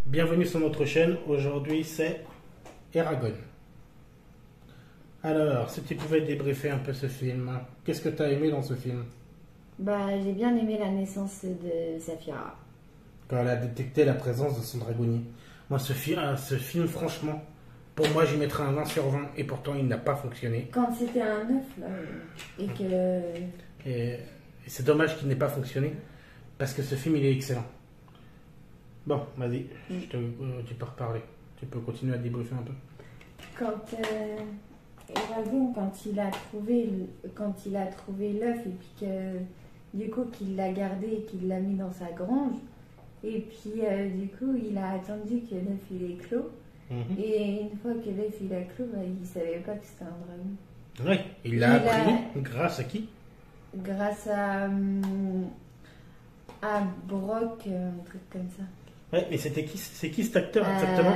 Bienvenue sur notre chaîne. Aujourd'hui, c'est Eragon. Alors, si tu pouvais débriefer un peu ce film, qu'est-ce que tu as aimé dans ce film? J'ai bien aimé la naissance de Saphira. Quand elle a détecté la présence de son dragonnier. Moi, ce film, franchement, pour moi, j'y mettrais un 20 sur 20 et pourtant, il n'a pas fonctionné. Quand c'était un œuf, là, et que... Et c'est dommage qu'il n'ait pas fonctionné parce que ce film, il est excellent. Bon, vas-y, tu peux reparler. Tu peux continuer à débriefer un peu. Quand Eragon, quand il a trouvé l'œuf et puis que du coup qu'il l'a gardé et qu'il l'a mis dans sa grange, et puis du coup il a attendu que l'œuf il éclos. Et une fois que l'œuf il a clos, il savait pas que c'était un dragon. Oui, il l'a appris grâce à qui? Grâce à Brock, un truc comme ça. Ouais, mais c'est qui cet acteur exactement?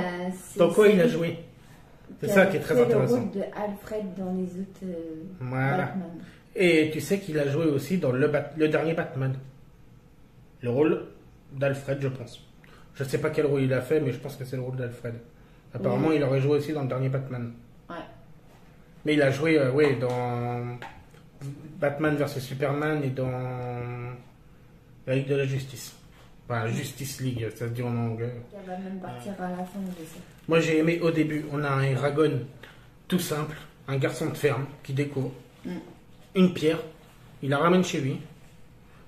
Dans quoi il a joué? C'est ça qui est très intéressant. Le rôle de Alfred dans les autres voilà. Batman. Et tu sais qu'il a joué aussi dans le dernier Batman. Le rôle d'Alfred, je pense. Je sais pas quel rôle il a fait, mais je pense que c'est le rôle d'Alfred. Apparemment, il aurait joué aussi dans le dernier Batman. Ouais. Mais il a joué dans Batman vs Superman et dans la Ligue de la Justice. Enfin, Justice League, ça se dit en anglais. Elle va même partir à la fin de ça. Moi, j'ai aimé au début. On a un Eragon tout simple, un garçon de ferme qui découvre une pierre. Il la ramène chez lui.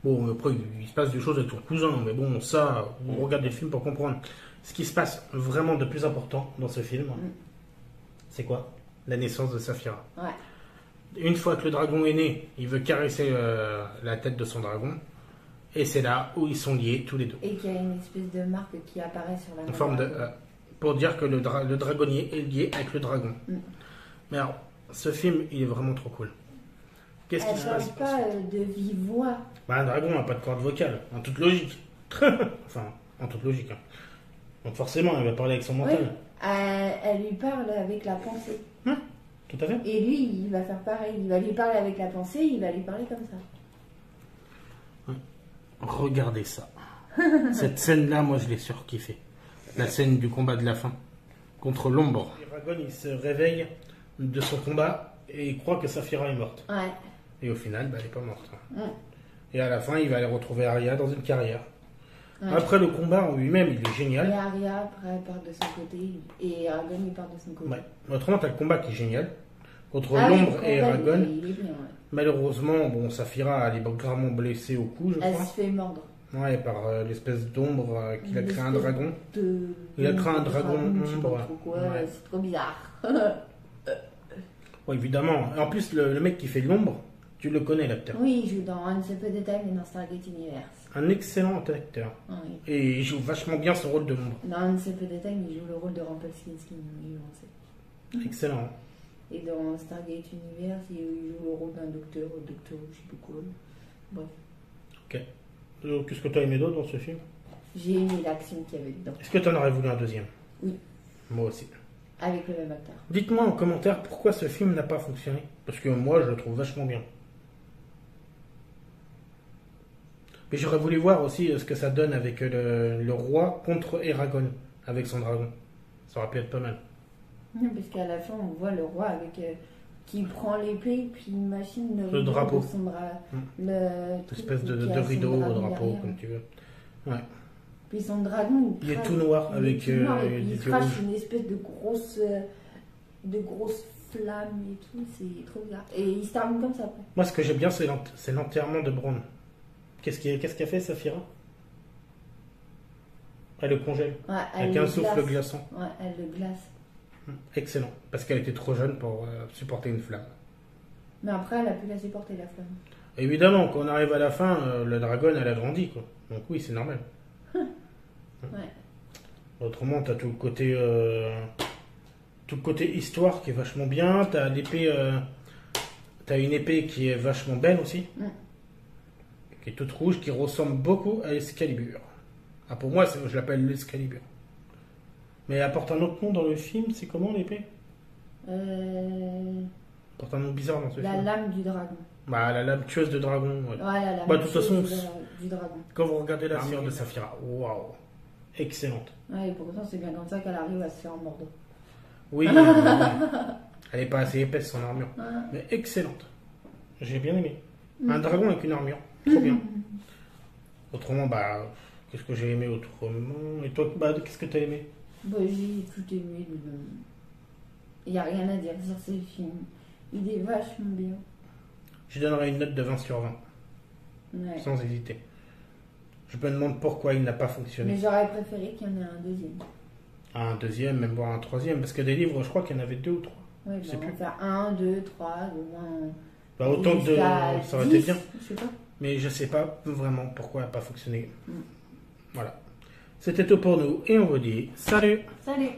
Bon, après, il se passe des choses avec son cousin, mais bon, ça, on regarde des films pour comprendre. Ce qui se passe vraiment de plus important dans ce film, c'est quoi? La naissance de Saphira. Ouais. Une fois que le dragon est né, il veut caresser la tête de son dragon. Et c'est là où ils sont liés tous les deux. Et qu'il y a une espèce de marque qui apparaît sur la main. En forme de... pour dire que le dragonnier est lié avec le dragon. Mais alors, ce film, il est vraiment trop cool. Qu'est-ce qui se passe? Elle parle pas de vive voix. Un dragon n'a pas de corde vocale, en toute logique. Enfin, en toute logique. Hein. Donc forcément, elle va parler avec son mental. Oui. Elle lui parle avec la pensée. Tout à fait. Et lui, il va faire pareil. Il va lui parler avec la pensée, il va lui parler comme ça. Regardez ça. Cette scène-là, moi, je l'ai surkiffée. La scène du combat de la fin contre l'ombre. Eragon, il se réveille de son combat et il croit que Saphira est morte. Ouais. Et au final, elle n'est pas morte. Et à la fin, il va aller retrouver Arya dans une carrière. Ouais. Après, le combat en lui-même, il est génial. Et Arya, après, elle part de son côté. Et Eragon, il part de son côté. Ouais. Autrement, tu as le combat qui est génial. Contre l'ombre et Eragon. Il est bien, ouais. Malheureusement, bon, Saphira, elle est gravement blessée au cou, je crois. Elle se fait mordre. Ouais, par l'espèce d'ombre qu'il a créé un dragon. Il a créé un dragon ombre. Ouais. C'est trop bizarre. Ouais, évidemment. En plus, le mec qui fait l'ombre, tu le connais, l'acteur. Oui, il joue dans Once Upon a Time et dans Stargate Universe. Un excellent acteur. Oui. Et il joue vachement bien son rôle de l'ombre. Dans Once Upon a Time, il joue le rôle de Rumpelstiltskin. Oui, on sait. Excellent. Et dans Stargate Universe, il joue le rôle d'un docteur, je sais pas quoi. Bref. Ok. Qu'est-ce que tu as aimé d'autre dans ce film? J'ai aimé l'action qu'il y avait dedans. Est-ce que tu en aurais voulu un deuxième? Oui. Moi aussi. Avec le même acteur. Dites-moi en commentaire pourquoi ce film n'a pas fonctionné. Parce que moi, je le trouve vachement bien. Mais j'aurais voulu voir aussi ce que ça donne avec le roi contre Eragon, avec son dragon. Ça aurait pu être pas mal. Non, parce qu'à la fin, on voit le roi avec qui prend l'épée, puis une machine le drapeau. L'espèce de rideau au drapeau, derrière. Comme tu veux. Ouais. Puis son dragon, il est tout noir avec il crache une espèce de grosse flamme et tout, c'est trop bizarre. Et il se termine comme ça après. Moi, ce que j'aime bien, c'est l'enterrement de Bronn. Qu'est-ce qu'a fait Saphira? Elle le congèle. Ouais, avec un souffle glaçant. Ouais, elle le glace. Excellent, parce qu'elle était trop jeune pour supporter une flamme. Mais après, elle a pu la supporter, la flamme. Évidemment, quand on arrive à la fin, le dragon, elle a grandi, quoi. Donc oui, c'est normal. Ouais. Autrement, t'as tout le côté histoire qui est vachement bien. T'as l'épée, t'as une épée qui est vachement belle aussi, qui est toute rouge, qui ressemble beaucoup à Excalibur. Ah, pour moi, je l'appelle l'Excalibur. Mais elle porte un autre nom dans le film, c'est comment l'épée? Elle porte un nom bizarre dans ce film. La lame du dragon. Bah, la lame tueuse de dragon. Ouais. Ouais, la lame de toute façon, du dragon. Quand vous regardez l'armure de Saphira, waouh! excellente. Ouais, et pourtant, c'est bien comme ça qu'elle arrive à se faire mordre. Oui, elle est pas assez épaisse son armure, mais excellente. J'ai bien aimé. Un dragon avec une armure, trop bien. Autrement, bah, qu'est-ce que j'ai aimé autrement? Et toi, bah, qu'est-ce que t'as aimé? Bah, j'ai tout aimé. Il n'y a rien à dire sur ce film. Il est vachement bien. Je donnerais une note de 20 sur 20, Ouais. sans hésiter. Je me demande pourquoi il n'a pas fonctionné. Mais j'aurais préféré qu'il y en ait un deuxième. Un deuxième, même voire un troisième, parce que des livres, je crois qu'il y en avait 2 ou 3. Ouais, Je bah, sais on plus. va faire 1, 2, 3, au moins. Bah, autant de. Jusqu'à Ça aurait été 10, bien. Je sais pas. Mais je sais pas vraiment pourquoi elle n'a pas fonctionné. Voilà. C'était tout pour nous et on vous dit salut! Salut!